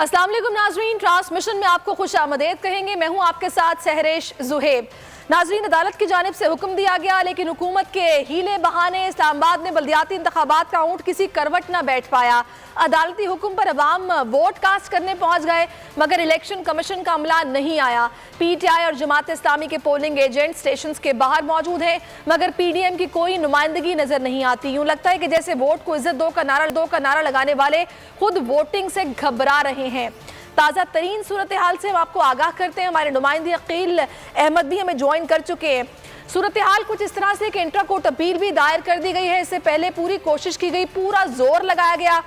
अस्सलाम वालेकुम नाजरीन, ट्रांसमिशन में आपको खुश आमदेद कहेंगे। मैं हूं आपके साथ सहरेश जुहेब। नाजरीन, अदालत की जानिब से हुक्म दिया गया, लेकिन हुकूमत के हीले बहाने इस्लामाबाद में बल्दियाती इंतखाबात का ऊंट किसी करवट न बैठ पाया। अदालती हुक्म पर अवाम वोट कास्ट करने पहुंच गए, मगर इलेक्शन कमीशन का अमला नहीं आया। PTI और जमात इस्लामी के पोलिंग एजेंट स्टेशन के बाहर मौजूद हैं, मगर PDM की कोई नुमाइंदगी नजर नहीं आती। यूं लगता है कि जैसे वोट को इज्जत दो का नारा लगाने वाले खुद वोटिंग से घबरा रहे हैं। ताज़ा तरीन सूरत हाल से हम आपको आगाह करते हैं। हमारे नुमाइंदे अकील अहमद भी हमें ज्वाइन कर चुके हैं। सूरत हाल कुछ इस तरह से कि इंट्रा कोर्ट अपील भी दायर कर दी गई है। इससे पहले पूरी कोशिश की गई, पूरा जोर लगाया गया,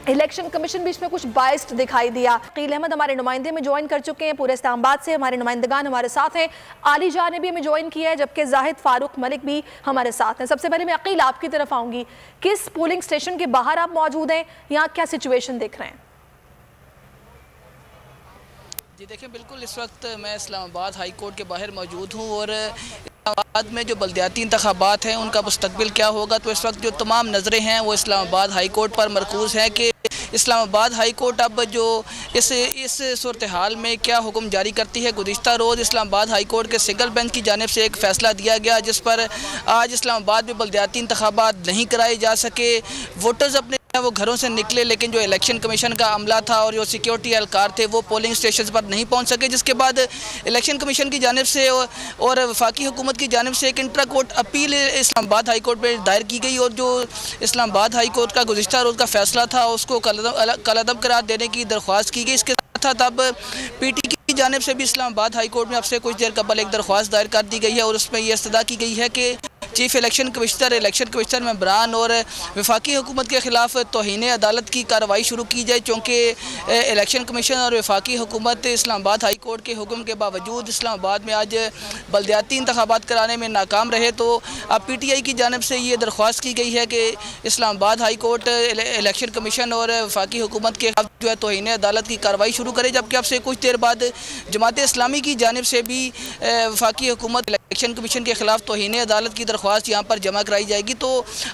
इलेक्शन कमीशन भी इसमें कुछ बाइस्ड दिखाई दिया। अकील अहमद हमारे नुमाइंदे में ज्वाइन कर चुके हैं पूरे इस्लामाबाद से। हमारे नुमाइंदगान हमारे साथ हैं, आली जान ने भी हमें ज्वाइन किया है, जबकि जाहिद फारूक मलिक भी हमारे साथ हैं। सबसे पहले मैं अकील आपकी तरफ आऊँगी, किस पोलिंग स्टेशन के बाहर आप मौजूद हैं, यहाँ क्या सिचुएशन देख रहे हैं? जी देखिए, बिल्कुल इस वक्त मैं इस्लामाबाद हाई कोर्ट के बाहर मौजूद हूँ और इस्लामाबाद में जो बल्दियाती इंतखाबात हैं उनका मुस्तकबिल क्या होगा, तो इस वक्त जो तमाम नज़रें हैं वो इस्लामाबाद हाई कोर्ट पर मरकूज़ हैं कि इस्लामाबाद हाई कोर्ट अब जो इस सूरत हाल में क्या हुक्म जारी करती है। गुज़िश्ता रोज़ इस्लामाबाद हाई कोर्ट के सिंगल बेंच की जानिब से एक फ़ैसला दिया गया, जिस पर आज इस्लामाबाद में बल्दियाती इंतखाबात नहीं कराए जा सके। वोटर्स अपने वो घरों से निकले, लेकिन जो इलेक्शन कमीशन का अमला था और जो सिक्योरिटी एहलकार थे वो पोलिंग स्टेशन पर नहीं पहुंच सके, जिसके बाद इलेक्शन कमीशन की जानिब से और वफाकी हुकूमत की जानिब से एक intra court appeal Islamabad high court में दायर की गई और जो इस्लामाबाद हाई कोर्ट का गुज़िश्ता रोज़ का फैसला था उसको कलअदब करार देने की दरख्वास्त की गई। इसके साथ अब PT की जानिब से भी इस्लामाबाद हाई कोर्ट में अब से कुछ देर कबल एक दरख्वास्त दायर कर दी गई है और उसमें यह इस्तदा की गई है कि चीफ इलेक्शन कमिश्नर मेंबरान और वफाकी हुकूमत के खिलाफ तौहीन अदालत की कार्रवाई शुरू की जाए, चूँकि इलेक्शन कमीशन और वफाकी हुकूमत इस्लामाबाद हाई कोर्ट के हुक्म के बावजूद इस्लामाबाद में आज बल्दियाती इंतखाबात कराने में नाकाम रहे। तो अब PTI की जानिब से ये दरख्वास्त की गई है कि Islamabad high court election commission और वफाकी हुकूमत के खिलाफ जो है तौहीन अदालत की कार्रवाई शुरू करे, जबकि अब से कुछ देर बाद जमात इस्लामी की जानिब से भी वफाकी हुकूमत इलेक्शन कमीशन के खिलाफ तौहीन अदालत की दरख्वास्त यहाँ पर जमा कराई जाएगी। तो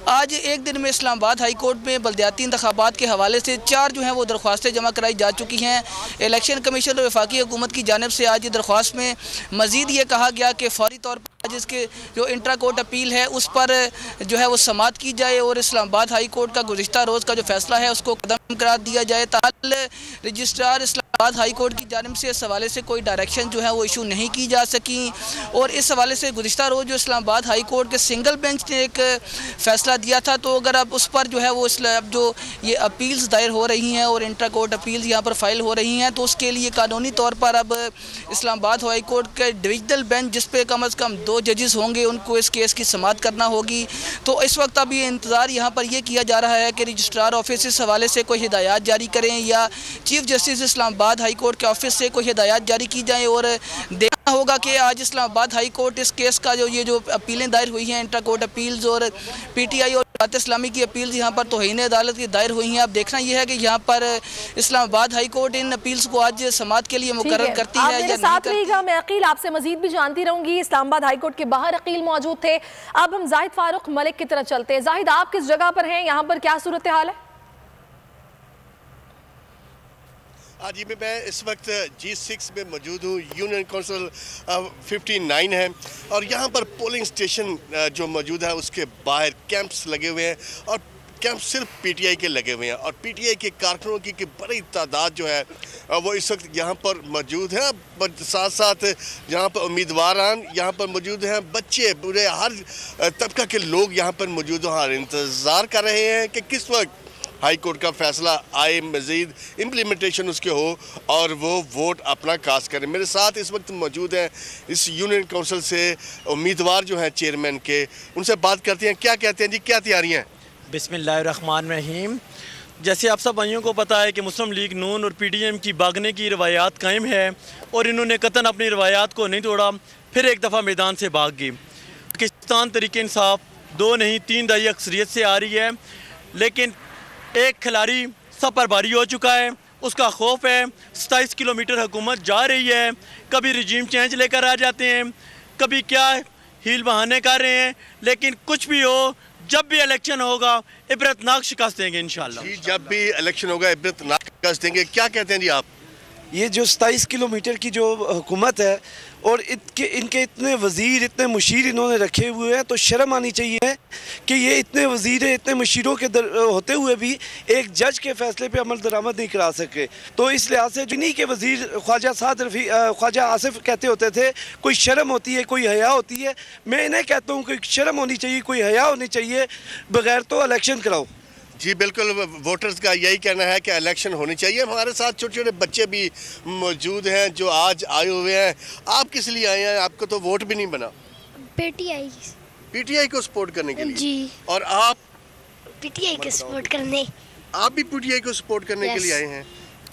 आज एक दिन में इस्लामाबाद हाई कोर्ट में बल्दियाती इंतखाबात के हवाले से 4 जो हैं वो दरख्वास्तें जमा कराई जा चुकी हैं। इलेक्शन कमीशन और वफाकी हुकूमत की जानिब से आज दरख्वास्त में मज़ीद ये कहा गया कि फौरी तौर पर आज इसके जो इंट्रा कोर्ट अपील है उस पर जो है वो समाअत की जाए और इस्लामाबाद हाई कोर्ट का गुज़िश्ता रोज़ का जो फैसला है उसको कदम करार दिया जाए। ताल रजिस्ट्रार इस्लामाबाद हाई कोर्ट की जानिब से इस हवाले से कोई डायरेक्शन जो है वो इशू नहीं की जा सकी और इस हवाले से गुज़िश्ता रोज़ जो इस्लामाबाद हाई कोर्ट के सिंगल बेंच ने एक फ़ैसला दिया था, तो अगर अब उस पर जो है वो अब जो ये अपील्स दायर हो रही हैं और इंट्रा कोर्ट अपील्स यहाँ पर फाइल हो रही हैं, तो उसके लिए कानूनी तौर पर अब इस्लामाबाद हाई कोर्ट के डिविजनल बेंच जिस पे कम अज़ कम 2 जजेस होंगे उनको इस केस की समाअत करना होगी। तो इस वक्त अब ये इंतज़ार यहाँ पर यह किया जा रहा है कि रजिस्ट्रार ऑफिस इस हवाले से कोई हिदायत जारी करें या chief justice Islamabad high court के ऑफिस से कोई हिदायत जारी की जाए और देखना होगा कि आज इस्लामाबाद हाई कोर्ट इस केस का जो अपीलें दायर हुई हैं, इंट्रा कोर्ट अपील्स और PTI और जमात इस्लामी की अपील्स यहाँ पर तौहीन अदालत की दायर हुई हैं। अब देखना यह है कि यहाँ पर इस्लामाबाद हाई कोर्ट इन अपील्स को आज समाअत के लिए मुकर्रर करती है या नहीं करती। मैं अकील आपसे मजीद भी जानती रहूंगी। इस्लामाबाद हाई कोर्ट के बाहर अकील मौजूद थे। अब हम जाहिद फारूक मलिक की तरफ चलते हैं। जाहिद, आप किस जगह पर हैं, यहाँ पर क्या सूरत हाल है? जी मैं इस वक्त G6 में मौजूद हूँ। यूनियन काउंसिल 59 है और यहाँ पर पोलिंग स्टेशन जो मौजूद है उसके बाहर कैंप्स लगे हुए हैं और कैंप सिर्फ PTI के लगे हुए हैं और PTI के कारकुनों की बड़ी तादाद जो है वो इस वक्त यहाँ पर मौजूद है। साथ साथ यहाँ पर उम्मीदवारान यहाँ पर मौजूद हैं, बच्चे पूरे हर तबका के लोग यहाँ पर मौजूद हैं और इंतज़ार कर रहे हैं कि किस वक्त हाई कोर्ट का फैसला आए, मज़ीद इम्प्लीमेंटेशन उसके हो और वो वोट अपना कास्ट करें। मेरे साथ इस वक्त मौजूद हैं इस यूनियन काउंसिल से उम्मीदवार जो हैं चेयरमैन के, उनसे बात करते हैं। क्या कहते हैं जी, क्या तैयारियाँ हैं? बिस्मिल्लाहिर्रहमानिर्रहीम। जैसे आप सब भाइयों को पता है कि मुस्लिम लीग नून और PDM की भागने की रवायात कायम है और इन्होंने कतन अपनी रवायात को नहीं तोड़ा, फिर एक दफ़ा मैदान से भाग गई। पाकिस्तान तरीके इंसाफ 2 नहीं 3 दहाई अक्सरियत से आ रही है, लेकिन एक खिलाड़ी सब पर भारी हो चुका है, उसका खौफ है। 27 किलोमीटर हुकूमत जा रही है, कभी रिजीम चेंज लेकर आ जाते हैं, कभी क्या हील बहाने कर रहे हैं, लेकिन कुछ भी हो जब भी इलेक्शन होगा इबरतनाक शिकस्त देंगे इंशाल्लाह। जब भी इलेक्शन होगा इबरतनाक देंगे, क्या कहते हैं जी आप? ये जो 27 किलोमीटर की जो हुकूमत है और इनके इतने वज़ीर, इतने मुशीर इन्होंने रखे हुए हैं, तो शर्म आनी चाहिए कि ये इतने वज़ीर, इतने मुशीरों के होते हुए भी एक जज के फ़ैसले पे अमल दरामद नहीं करा सके। तो इस लिहाज से जिन्हीं के वज़ीर ख्वाजा आसिफ कहते होते थे कोई शर्म होती है, कोई हया होती है। मैं इन्हें कहता हूँ कि शर्म होनी चाहिए, कोई हया होनी चाहिए, बगैर तो इलेक्शन कराओ। जी बिल्कुल, वोटर्स का यही कहना है कि इलेक्शन होनी चाहिए। हमारे साथ छोटे छोटे बच्चे भी मौजूद हैं जो आज आए हुए हैं। आप किस लिए आए हैं? आपको तो वोट भी नहीं बना। पीटीआई को सपोर्ट करने के लिए जी। और आप? पीटीआई को सपोर्ट करने। आप भी पीटीआई को सपोर्ट करने के लिए आए हैं?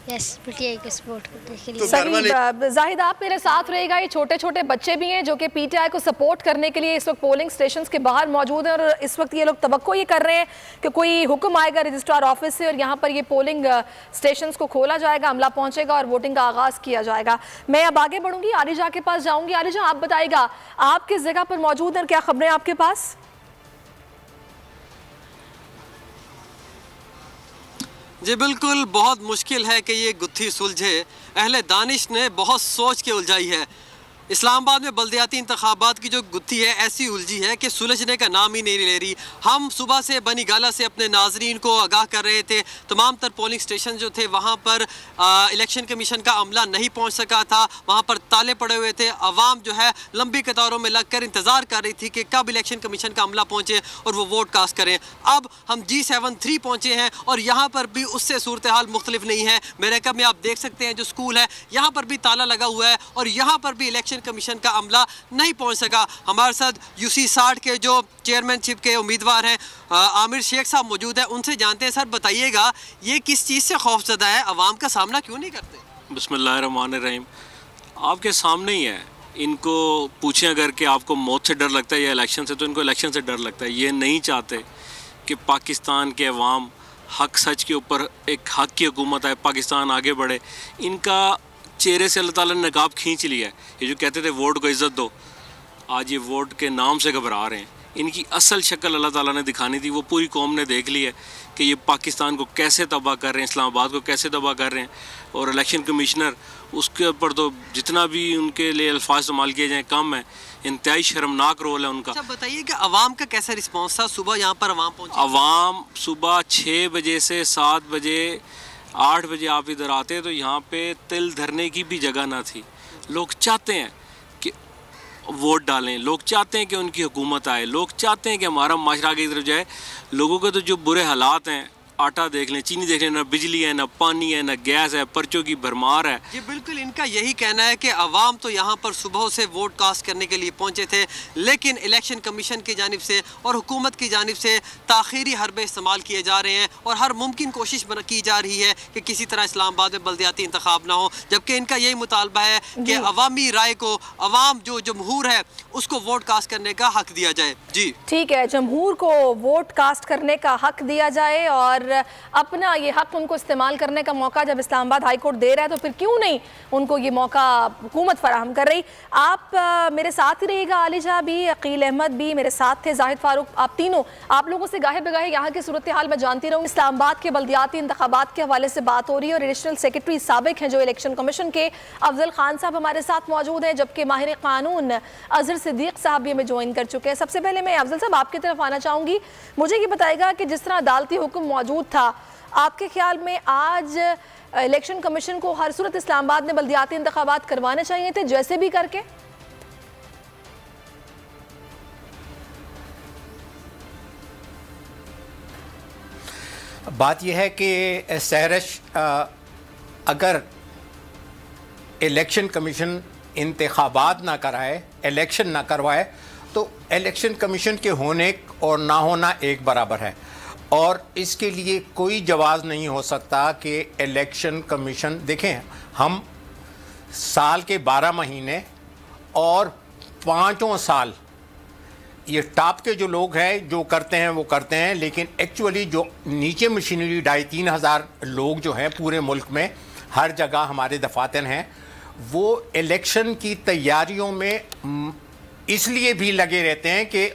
यस, पीटीआई को सपोर्ट करने के लिए। तो सही जाहिद, आप मेरे साथ रहेगा। ये छोटे छोटे बच्चे भी हैं जो कि पीटीआई को सपोर्ट करने के लिए इस वक्त पोलिंग स्टेशंस के बाहर मौजूद हैं और इस वक्त ये लोग तवक्को ये कर रहे हैं कि कोई हुक्म आएगा रजिस्ट्रार ऑफिस से और यहाँ पर ये पोलिंग स्टेशंस को खोला जाएगा, अमला पहुंचेगा और वोटिंग का आगाज किया जाएगा। मैं अब आगे बढ़ूंगी, आलिजा के पास जाऊंगी। आलिजा, आप बताइएगा आप किस जगह पर मौजूद हैं, क्या खबरें आपके पास? जी बिल्कुल, बहुत मुश्किल है कि ये गुत्थी सुलझे। अहले दानिश ने बहुत सोच के उलझाई है। इस्लामाबाद में बल्दियाती इंतखाबात की जो गुत्थी है ऐसी उलझी है कि सुलझने का नाम ही नहीं ले रही। हम सुबह से बनी गाला से अपने नाजरीन को आगाह कर रहे थे। तमाम तर पोलिंग स्टेशन जो थे वहाँ पर इलेक्शन कमीशन का अमला नहीं पहुँच सका था, वहाँ पर ताले पड़े हुए थे। अवाम जो है लंबी कतारों में लगकर इंतज़ार कर रही थी कि कब इलेक्शन कमीशन का अमला पहुँचे और वो वोट कास्ट करें। अब हम G73 पहुँचे हैं और यहाँ पर भी उससे सूरत हाल मुख्तलिफ नहीं है। मेरे कब में आप देख सकते हैं जो स्कूल है यहाँ पर भी ताला लगा हुआ है और यहाँ पर भी इलेक्शन कमीशन का अमला नहीं पहुंच सका। हमारे साथ UC 60 के जो चेयरमैनशिप के उम्मीदवार हैं आमिर शेख साहब मौजूद हैं, उनसे जानते हैं। सर बताइएगा ये किस चीज़ से खौफजदा है, अवाम का सामना क्यों नहीं करते? बिस्मिल्लाहिर्रहमानिर्रहीम, आपके सामने ही है। इनको पूछें अगर कि आपको मौत से डर लगता है या इलेक्शन से, तो इनको इलेक्शन से डर लगता है। ये नहीं चाहते कि पाकिस्तान के अवाम हक सच के ऊपर एक हक की हुकूमत आए, पाकिस्तान आगे बढ़े। इनका चेहरे से अल्लाह ताला ने नकाब खींच लिया है। ये जो कहते थे वोट को इज़्ज़त दो, आज ये वोट के नाम से घबरा रहे हैं। इनकी असल शक्ल अल्लाह ताला ने दिखानी थी, वो पूरी कौम ने देख ली है कि ये पाकिस्तान को कैसे तबाह कर रहे हैं, इस्लामाबाद को कैसे तबाह कर रहे हैं। और इलेक्शन कमिश्नर उसके ऊपर तो जितना भी उनके लिए अल्फाज इस्तेमाल किए जाएँ कम है। इंतहाई शर्मनाक रोल है उनका। अच्छा बताइए कि अवाम का कैसा रिस्पॉन्स था सुबह यहाँ पर अवाम पहुँची? अवाम सुबह 6 बजे से 7 बजे 8 बजे आप इधर आते तो यहाँ पे तिल धरने की भी जगह ना थी। लोग चाहते हैं कि वोट डालें, लोग चाहते हैं कि उनकी हुकूमत आए, लोग चाहते हैं कि हमारा माशरा आगे की तरफ जाए। लोगों के तो जो बुरे हालात हैं, आटा देख लें, चीनी देख लें, ना बिजली है, ना पानी है, ना गैस है, पर्चों की भरमार है। जी बिल्कुल, इनका यही कहना है कि अवाम तो यहाँ पर सुबह से वोट कास्ट करने के लिए पहुँचे थे, लेकिन इलेक्शन कमीशन की जानिब से और हुकूमत की जानिब से ताख़ीरी हरबे इस्तेमाल किए जा रहे हैं और हर मुमकिन कोशिश की जा रही है कि किसी तरह इस्लामाबाद में बल्दियाती इंतखाब ना हो। जबकि इनका यही मुतालबा है कि अवामी राय को, अवाम जो जमहूर है उसको वोट कास्ट करने का हक दिया जाए। जी ठीक है, जमहूर को वोट कास्ट करने का हक दिया जाए और अपना ये हक उनको इस्तेमाल करने का मौका जब इस्लामाबाद हाई कोर्ट दे रहा है तो फिर क्यों नहीं उनको ये मौका हुकूमत फराहम कर रही। आप मेरे साथ ही रहिएगा, आलिजा भी, अकील अहमद भी मेरे साथ थे, जाहिद फारूक, आप तीनों, आप लोगों से गाहे बगाहे यहाँ की सूरत हाल मैं जानती रहूँ। इस्लामाबाद के बल्दियाती इंतखाबात के हवाले से बात हो रही है और एडिशनल सेक्रेटरी साबिक हैं जो इलेक्शन कमीशन के, अफजल खान साहब हमारे साथ मौजूद हैं, जबकि माहिर कानून अजहर सिद्दीक साहब भी हमें ज्वाइन कर चुके हैं। सबसे पहले मैं अफजल साहब आपकी तरफ आना चाहूँगी। मुझे ये बताएगा कि जिस तरह अदालती हुक्म मौजूद था, आपके ख्याल में आज इलेक्शन कमीशन को हर सूरत इस्लामाबाद में बल्दियाती इंतखाबात करवाने चाहिए थे जैसे भी करके? बात यह है कि सहरिश, अगर इलेक्शन कमीशन इंतखाबात ना कराए, इलेक्शन ना करवाए, तो इलेक्शन कमीशन के होने और ना होना एक बराबर है और इसके लिए कोई जवाज़ नहीं हो सकता कि इलेक्शन कमीशन, देखें हम साल के 12 महीने और 5 साल ये टॉप के जो लोग हैं जो करते हैं वो करते हैं, लेकिन एक्चुअली जो नीचे मशीनरी 2,500 लोग जो हैं पूरे मुल्क में हर जगह हमारे दफातर हैं, वो इलेक्शन की तैयारियों में इसलिए भी लगे रहते हैं कि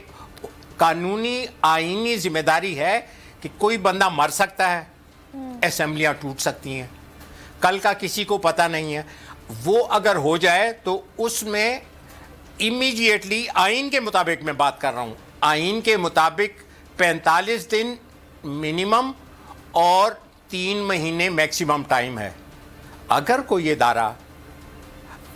कानूनी आईनी जिम्मेदारी है कि कोई बंदा मर सकता है, असेंबलियां टूट सकती हैं, कल का किसी को पता नहीं है। वो अगर हो जाए तो उसमें इमीडिएटली, आइन के मुताबिक मैं बात कर रहा हूँ, आइन के मुताबिक 45 दिन मिनिमम और 3 महीने मैक्सिमम टाइम है। अगर कोई इदारा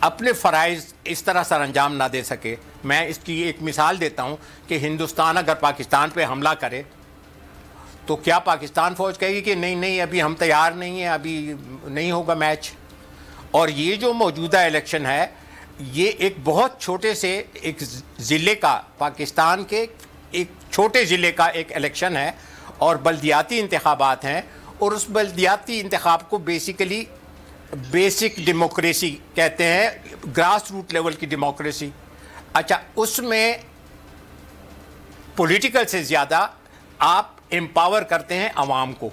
अपने फ़राइज़ इस तरह सर अंजाम ना दे सके, मैं इसकी एक मिसाल देता हूँ कि हिंदुस्तान अगर पाकिस्तान पे हमला करे तो क्या पाकिस्तान फ़ौज कहेगी कि नहीं नहीं अभी हम तैयार नहीं हैं, अभी नहीं होगा मैच। और ये जो मौजूदा इलेक्शन है, ये एक बहुत छोटे से एक ज़िले का, पाकिस्तान के एक छोटे ज़िले का एक इलेक्शन है और बल्दियाती इंतखाबात हैं, और उस बल्दियाती इंतखाब को बेसिकली बेसिक डेमोक्रेसी कहते हैं, ग्रास रूट लेवल की डेमोक्रेसी। अच्छा, उसमें पॉलिटिकल से ज़्यादा आप एम्पावर करते हैं अवाम को,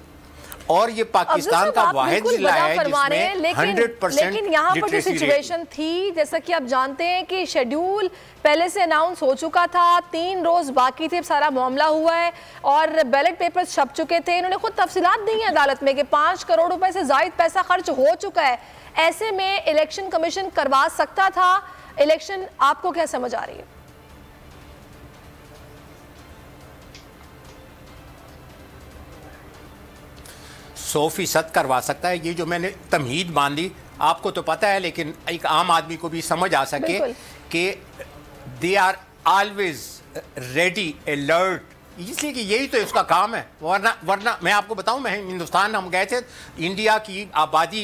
और ये पाकिस्तान का वाहिद जिला है जिसमें 100% लेकिन यहाँ पर जो सिचुएशन थी, जैसा कि आप जानते हैं कि शेड्यूल पहले से अनाउंस हो चुका था, 3 रोज बाकी थे, सारा मामला हुआ है और बैलेट पेपर्स छप चुके थे। इन्होंने खुद तफसीलात दी हैं अदालत में कि 5 करोड़ रुपए से जायद पैसा खर्च हो चुका है। ऐसे में इलेक्शन कमीशन करवा सकता था इलेक्शन, आपको क्या समझ आ रही है? 100% करवा सकता है। ये जो मैंने तमहीद बांधी, आपको तो पता है, लेकिन एक आम आदमी को भी समझ आ सके कि they are always ready, alert, इसलिए कि यही तो इसका काम है। वरना मैं आपको बताऊं, मैं हिंदुस्तान हम गए थे, इंडिया की आबादी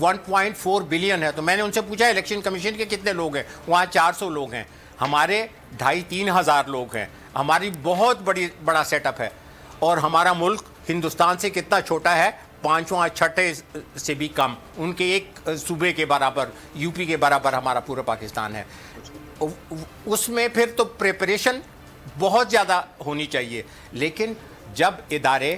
1.4 बिलियन है, तो मैंने उनसे पूछा इलेक्शन कमीशन के कितने लोग हैं, वहाँ 400 लोग हैं, हमारे 2,500-3 हज़ार लोग हैं, हमारी बहुत बड़ा सेटअप है, और हमारा मुल्क हिंदुस्तान से कितना छोटा है, 5वां 6ठे से भी कम, उनके एक सूबे के बराबर, यूपी के बराबर हमारा पूरा पाकिस्तान है। उसमें फिर तो प्रिपरेशन बहुत ज़्यादा होनी चाहिए, लेकिन जब इदारे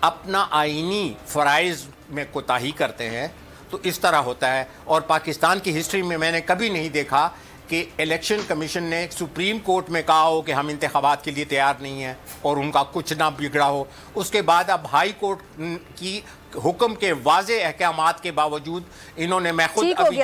अपना आईनी फ़राइज़ में कोताही करते हैं तो इस तरह होता है। और पाकिस्तान की हिस्ट्री में मैंने कभी नहीं देखा कि इलेक्शन कमीशन ने सुप्रीम कोर्ट में कहा हो कि हम इंतखाबात के लिए तैयार नहीं हैं और उनका कुछ ना बिगड़ा हो, उसके बाद अब हाई कोर्ट की हुक्म के वाज़े अहकामात के बावजूद इन्होंने, मैं खुद अभी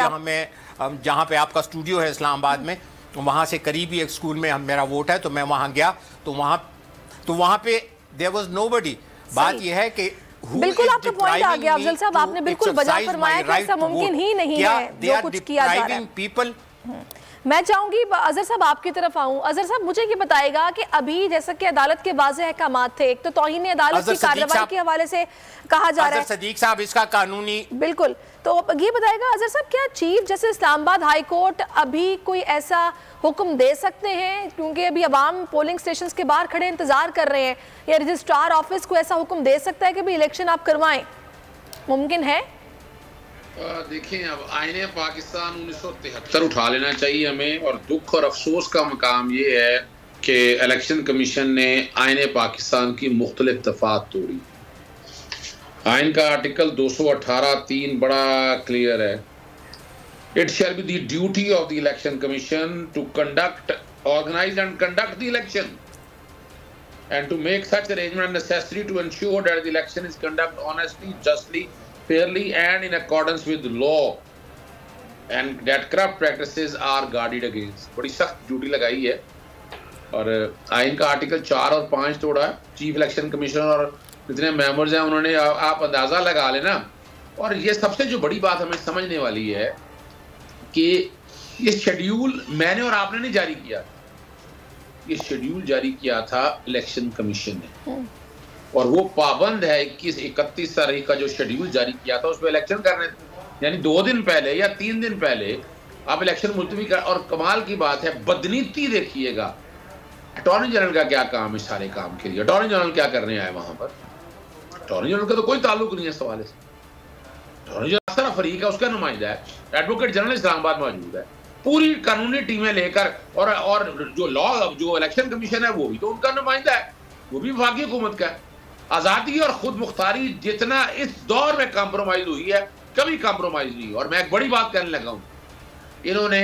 जहाँ पे आपका स्टूडियो है इस्लामाबाद में, वहाँ से करीबी एक स्कूल में मेरा वोट है, तो मैं वहाँ गया तो वहाँ पे देयर वाज नोबडी। बात यह है कि बिल्कुल आपका पॉइंट आ गया अफजल साहब, आपने बिल्कुल वजह फरमाया कि ऐसा मुमकिन ही नहीं है जो कुछ किया जा रहा है। मैं चाहूंगी अजहर साहब आपकी तरफ आऊं। अजहर साहब, मुझे ये बताएगा कि अभी जैसा कि अदालत के वाज़ेह अहकामात थे, एक तो तौहीन अदालत की कार्रवाई के हवाले से कहा जा रहा है, सदीक साहब इसका कानूनी, बिल्कुल, तो ये बताएगा अजहर साहब, क्या chief justice Islamabad high court अभी कोई ऐसा हुक्म दे सकते हैं, क्योंकि अभी अवाम पोलिंग स्टेशन के बाहर खड़े इंतजार कर रहे हैं, या रजिस्ट्रार ऑफिस को ऐसा हुक्म दे सकता है कि भाई इलेक्शन आप करवाएं, मुमकिन है? देखें, अब आईने पाकिस्तान 1973 उठा लेना चाहिए हमें, और दुख और अफसोस का मकाम ये है कि इलेक्शन कमीशन ने आईने पाकिस्तान की मुख्तलिफ दफात तोड़ी। आइन का आर्टिकल 218(3) बड़ा क्लियर है, it shall be the duty of the Election Commission to conduct, organise and conduct the election and to make such arrangement necessary to ensure that the election is conduct honestly, justly, fairly and in accordance with law and that corrupt practices are guarded against। बड़ी सख्त duty लगाई है, और आइन का article 4 और 5 तोड़ा है। चीफ इलेक्शन कमिश्नर और जितने मेंबर्स हैं उन्होंने, आप अंदाज़ा लगा लेना। और ये सबसे जो बड़ी बात हमें समझने वाली है कि ये शेड्यूल मैंने और आपने नहीं जारी किया, ये शेड्यूल जारी किया था इलेक्शन कमीशन ने, और वो पाबंद है 21-31 तारीख का जो शेड्यूल जारी किया था उस पर इलेक्शन करने, यानी 2 दिन पहले या 3 दिन पहले आप इलेक्शन मुलतवी कर। और कमाल की बात है, बदनीति देखिएगा, अटॉर्नी जनरल का क्या काम है सारे काम के लिए, अटॉर्नी जनरल क्या करने आए वहां पर? अटॉर्नी जनरल का तो कोई ताल्लुक नहीं है सवाल से। अटॉर्नी जनरल सारा फरीक है, उसका नुमाइंदा है, एडवोकेट जनरल इस्लामाबाद मौजूद है, पूरी कानूनी टीमें लेकर, और जो लॉ, जो इलेक्शन कमीशन है वो भी तो उनका नुमाइंदा है, वो भी वफाकी हुकूमत का है। आज़ादी और खुद मुख्तारी जितना इस दौर में कॉम्प्रोमाइज हुई है, कभी कॉम्प्रोमाइज नहीं। और मैं एक बड़ी बात कहने लगा हूँ, इन्होंने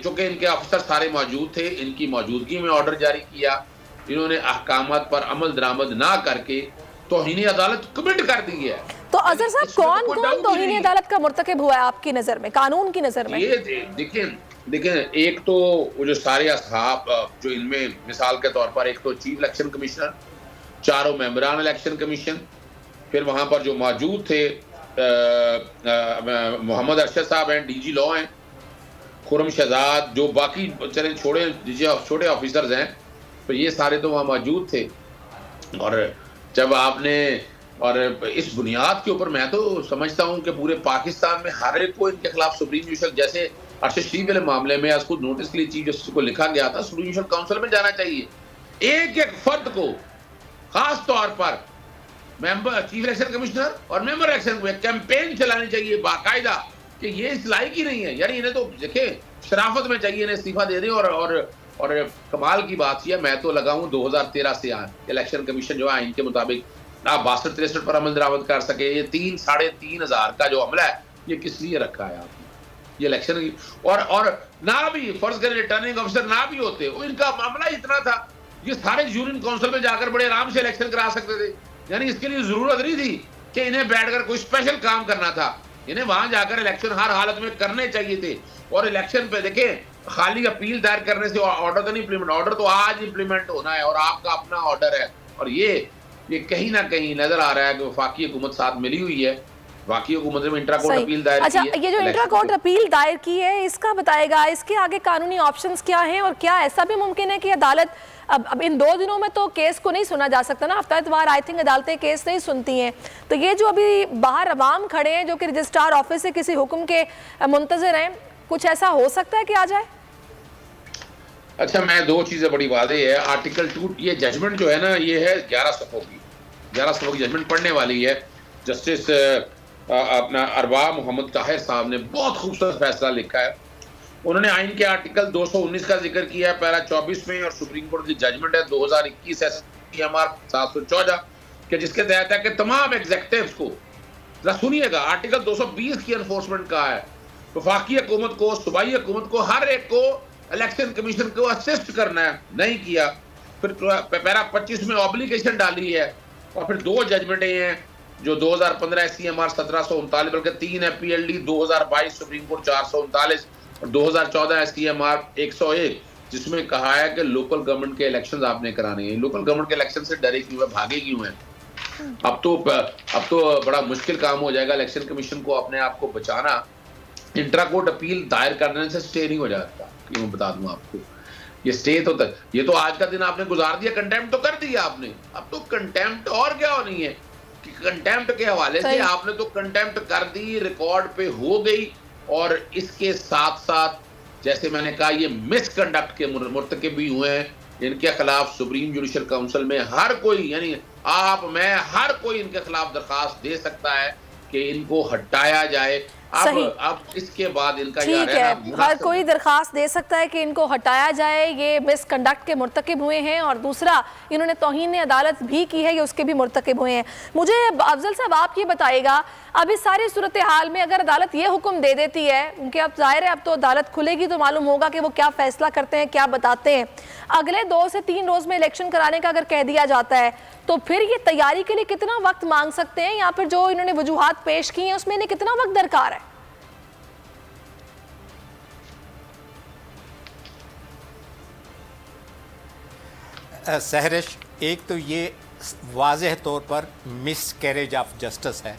चूंकि इनके अफसर सारे मौजूद थे, इनकी मौजूदगी में ऑर्डर जारी किया, इन्होंने अहकामात पर अमल दरामद ना करके तौहीन अदालत कमिट कर दी है। तो अजहर साहब, कौन कौन तौहीन अदालत का मुर्तकिब हुआ है आपकी नजर में, कानून की नजर में? ये देखिए, एक तो वो जो सारे असहाब जो इनमें मिसाल के तौर पर, एक तो चीफ इलेक्शन कमिश्नर, चारों मेंबरान इलेक्शन कमीशन, फिर वहां पर जो मौजूद थे मोहम्मद अरशद साहब हैं, डीजी लॉ हैं, खुरम शहजाद, जो बाकी चले छोटे ऑफिसर्स हैं, तो ये सारे तो वहाँ मौजूद थे। और जब आपने और इस बुनियाद के ऊपर मैं तो समझता हूँ कि पूरे पाकिस्तान में हर एक को इनके खिलाफ सुप्रीम जुडिशल, जैसे अरशद शरीफ वाले मामले में आज खुद नोटिस के लिए चीफ जस्टिस को लिखा गया था, सुप्रीम जुडिशल काउंसिल में जाना चाहिए। एक एक फर्द को खास तौर पर मेंबर, चीफ इलेक्शन कमिश्नर और मेंबर इलेक्शन को कैंपेन चलानी चाहिए बाकायदा कि ये इस लायक ही नहीं है, यानी इन्हें तो देखिए शराफत में चाहिए इन्हें इस्तीफा दे दें। और कमाल की बात यह, मैं तो लगा हूँ 2013 से इलेक्शन कमीशन जो है आइन के मुताबिक ना 62-63 पर अमल दरामद कर सके। ये 3-3,500 का जो अमला है, ये किस लिए रखा है आपने? ये इलेक्शन की और ना भी फर्ज करें रिटर्निंग ऑफिसर ना भी होते, वो इनका मामला इतना था, ये सारे यूनियन काउंसिल में जाकर बड़े आराम से इलेक्शन करा सकते थे। यानी इसके लिए जरूरत नहीं थी कि इन्हें बैठकर कोई स्पेशल काम करना था, इन्हें वहां जाकर इलेक्शन हर हालत में करने चाहिए थे। और इलेक्शन पे देखें, खाली अपील दायर करने से ऑर्डर तो नहीं इंप्लीमेंट, ऑर्डर तो आज इंप्लीमेंट होना है और आपका अपना ऑर्डर है। और ये कहीं ना कहीं नजर आ रहा है कि वफाकी हुकूमत साथ मिली हुई है, वफाकी हुकूमत में इंट्रा कोर्ट अपील दायर की है। ये जो इंट्रा कोर्ट अपील दायर की है, इसका बताएगा इसके आगे कानूनी ऑप्शंस क्या हैं, और क्या ऐसा भी मुमकिन है कि अदालत अब इन 2 दिनों में तो केस को नहीं सुना जा सकता ना, हफ्ता इतवार आई थिंक अदालतें केस नहीं सुनती हैं, तो ये जो अभी बाहर अवाम खड़े हैं जो कि रजिस्ट्रार ऑफिस से किसी हुक्म के मुंतजर हैं, कुछ ऐसा हो सकता है कि आ जाए? अच्छा, मैं 2 चीजें बड़ी वादे है। आर्टिकल 2 ये जजमेंट जो है ना, ये है 11 सफ़ों की जजमेंट पढ़ने वाली है। जस्टिस अपना अरबा मोहम्मद ताहिर साहब ने बहुत खूबसूरत फैसला लिखा है। उन्होंने आइन के आर्टिकल 219 का जिक्र किया है पैरा 24 में, और सुप्रीम कोर्ट की जजमेंट है 2021 SCMR 714 के, जिसके तहत है कि तमाम एग्जेक्टिव्स को, जरा सुनिएगा, आर्टिकल 220 की एनफोर्समेंट का है, वफाकी हुकूमत को, सूबाई हुकूमत को, हर एक को इलेक्शन कमीशन को असिस्ट करना है, नहीं किया। फिर पैरा 25 में ऑब्लिगेशन डाली है, और फिर 2 जजमेंटें हैं जो 2015 SCMR 1739, बल्कि 3 है PLD 2022 सुप्रीम कोर्ट 439 और 2014 SCMR 101, जिसमें कहा है कि लोकल गवर्नमेंट के इलेक्शंस आपने कराने हैं। लोकल गवर्नमेंट के इलेक्शन से डरे क्यों है, भागे क्यों हैं? अब तो बड़ा मुश्किल काम हो जाएगा इलेक्शन कमीशन को अपने आप को बचाना। इंट्रा कोर्ट अपील दायर करने से स्टे नहीं हो जाता, क्यों बता दूं आपको, ये स्टे तो तक, ये तो आज का दिन आपने गुजार दिया, कंटेम्प्ट तो कर दिया आपने, अब तो कंटेम्प्ट और क्या होनी है कि कंटेम्प्ट के हवाले से आपने तो कंटेम्प्ट कर दी, रिकॉर्ड पे हो गई। और इसके साथ साथ जैसे मैंने कहा, ये मिसकंडक्ट के मुर्तकिब भी हुए हैं, इनके खिलाफ सुप्रीम जुडिशल काउंसिल में हर कोई, यानी आप, मैं, हर कोई इनके खिलाफ दरखास्त दे सकता है कि इनको हटाया जाए। अब इसके बाद इनका ठीक है, हर कोई दरखास्त दे सकता है कि इनको हटाया जाए, ये मिसकंडक्ट के मुर्तकिब हुए हैं, और दूसरा इन्होंने तौहीन अदालत भी की है, ये उसके भी मुर्तकिब हुए हैं। मुझे अफजल साहब आप ये बताइएगा, अब इस सारी सूरत हाल में अगर अदालत ये हुक्म दे देती है, उनके अब जाहिर है अब तो अदालत खुलेगी तो मालूम होगा कि वो क्या फैसला करते हैं, क्या बताते हैं, अगले 2 से 3 रोज में इलेक्शन कराने का अगर कह दिया जाता है, तो फिर ये तैयारी के लिए कितना वक्त मांग सकते हैं, या फिर जो इन्होंने वजूहात पेश की हैं उसमें इन्हें कितना वक्त दरकार है? सहरिश, एक तो ये वाज़ेह तौर पर मिसकैरेज ऑफ जस्टिस है,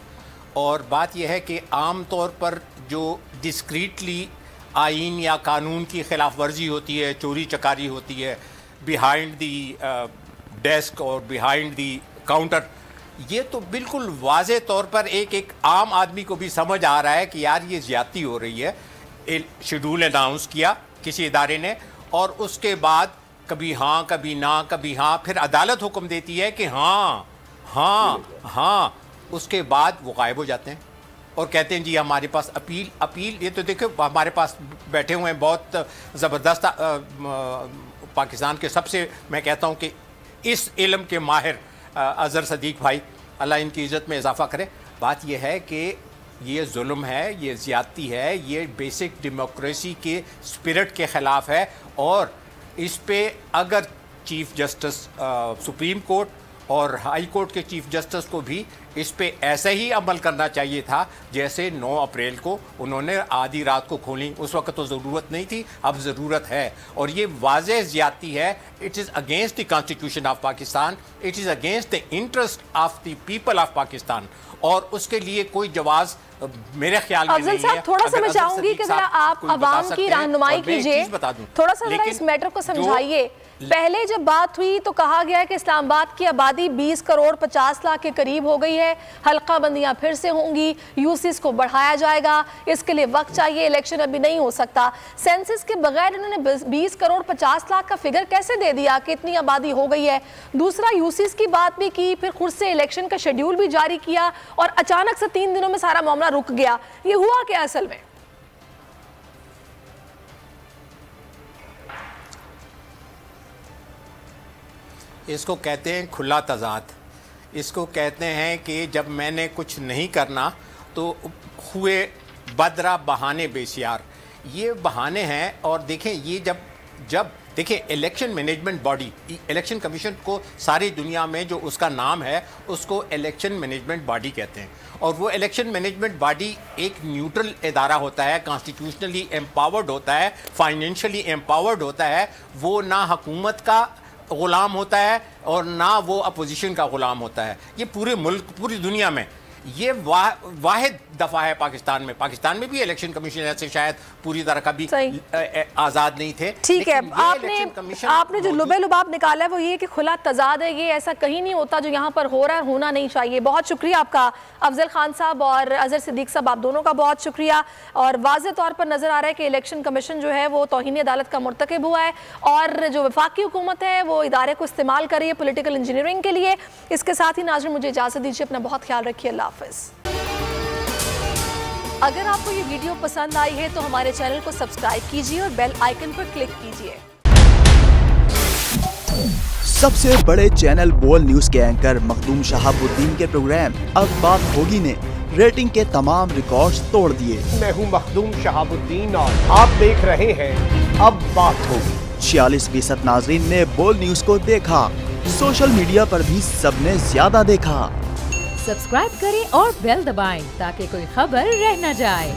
और बात यह है कि आम तौर पर जो डिस्क्रीटली आइन या कानून की खिलाफ वर्जी होती है, चोरी चकारी होती है बिहाइंड दी डेस्क और बिहाइंड दी काउंटर, ये तो बिल्कुल वाज़ेह तौर पर एक आम आदमी को भी समझ आ रहा है कि यार ये ज़्यादती हो रही है। शेड्यूल अनाउंस किया किसी इदारे ने, और उसके बाद कभी हाँ कभी ना कभी हाँ, फिर अदालत हुक्म देती है कि हाँ हाँ हाँ, उसके बाद वो गायब हो जाते हैं और कहते हैं जी हमारे पास अपील। ये तो देखो हमारे पास बैठे हुए हैं बहुत ज़बरदस्त पाकिस्तान के सबसे, मैं कहता हूँ कि इस इल्म के माहिर अज़हर सदीक भाई, अल्लाह इनकी इज़्ज़त में इजाफ़ा करे। बात यह है कि ये जुल्म है, ये ज़्यादती है, ये बेसिक डेमोक्रेसी के स्पिरिट के ख़िलाफ़ है, और इस पे अगर चीफ जस्टिस सुप्रीम कोर्ट और हाई कोर्ट के चीफ जस्टिस को भी इस पे ऐसे ही अमल करना चाहिए था जैसे 9 अप्रैल को उन्होंने आधी रात को खोली। उस वक्त तो ज़रूरत नहीं थी, अब ज़रूरत है। और ये वाज़ेह ज़्यादती है। It is against the constitution of Pakistan, it is against the interest of the people of Pakistan, और उसके लिए कोई जवाज़ मेरे ख्याल में नहीं है। थोड़ा सा मैं चाहूंगी कि जरा आप अवाम की रहनुमाई कीजिए, थोड़ा सा जरा इस मैटर को समझाइए। पहले जब बात हुई तो कहा गया कि इस्लामाबाद की आबादी 20 करोड़ 50 लाख के करीब हो गई है, हल्का बंदियां फिर से होंगी, यूसीस को बढ़ाया जाएगा, इसके लिए वक्त चाहिए, इलेक्शन अभी नहीं हो सकता। सेंसस के बगैर इन्होंने 20 करोड़ 50 लाख का फिगर कैसे दे दिया कि इतनी आबादी हो गई है। दूसरा, यूसीस की बात भी की, फिर खुद से इलेक्शन का शेड्यूल भी जारी किया और अचानक से 3 दिनों में सारा मामला रुक गया। ये हुआ क्या असल में? इसको कहते हैं खुला तजाद। इसको कहते हैं कि जब मैंने कुछ नहीं करना तो हुए बदरा बहाने बेशियार। ये बहाने हैं। और देखें, ये जब देखिए election management body, election commission को सारी दुनिया में जो उसका नाम है उसको इलेक्शन मैनेजमेंट बॉडी कहते हैं। और वो इलेक्शन मैनेजमेंट बॉडी एक न्यूट्रल इदारा होता है, कॉन्स्टिट्यूशनली एम्पावर्ड होता है, फाइनेंशियली एम्पावर्ड होता है। वो ना हुकूमत का ग़ुलाम होता है और ना वो अपोजिशन का ग़ुलाम होता है। ये पूरे मुल्क, पूरी दुनिया में ये वाहिद दफ़ा है। पाकिस्तान में भी इलेक्शन कमीशन ऐसे शायद पूरी तरह का भी आज़ाद नहीं थे। ठीक है, आपने जो लुबे-लुबाब निकाला है वो ये कि खुला तजाद है, ये ऐसा कहीं नहीं होता जो यहाँ पर हो रहा है, होना नहीं चाहिए। बहुत शुक्रिया आपका अफजल खान साहब और अजहर सिद्दीक साहब, आप दोनों का बहुत शुक्रिया। और वाज़े तौर पर नज़र आ रहा है कि इलेक्शन कमीशन जो है वो तौहीन अदालत का मुर्तकिब हुआ है और जो वफाकी हुकूमत है वो इदारे को इस्तेमाल कर रही है पॉलिटिकल इंजीनियरिंग के लिए। इसके साथ ही नाज़रीन मुझे इजाज़त दीजिए, अपना बहुत ख्याल रखिए, अल्लाह हाफ़िज़। अगर आपको ये वीडियो पसंद आई है तो हमारे चैनल को सब्सक्राइब कीजिए और बेल आइकन पर क्लिक कीजिए। सबसे बड़े चैनल बोल न्यूज के एंकर मखदूम शहाबुद्दीन के प्रोग्राम अब बात होगी ने रेटिंग के तमाम रिकॉर्ड्स तोड़ दिए। मैं हूं मखदूम शहाबुद्दीन और आप देख रहे हैं अब बात होगी। 46% नाजरीन ने बोल न्यूज को देखा, सोशल मीडिया पर भी सबने ज्यादा देखा। सब्सक्राइब करें और बेल दबाएं ताकि कोई खबर रह न जाए।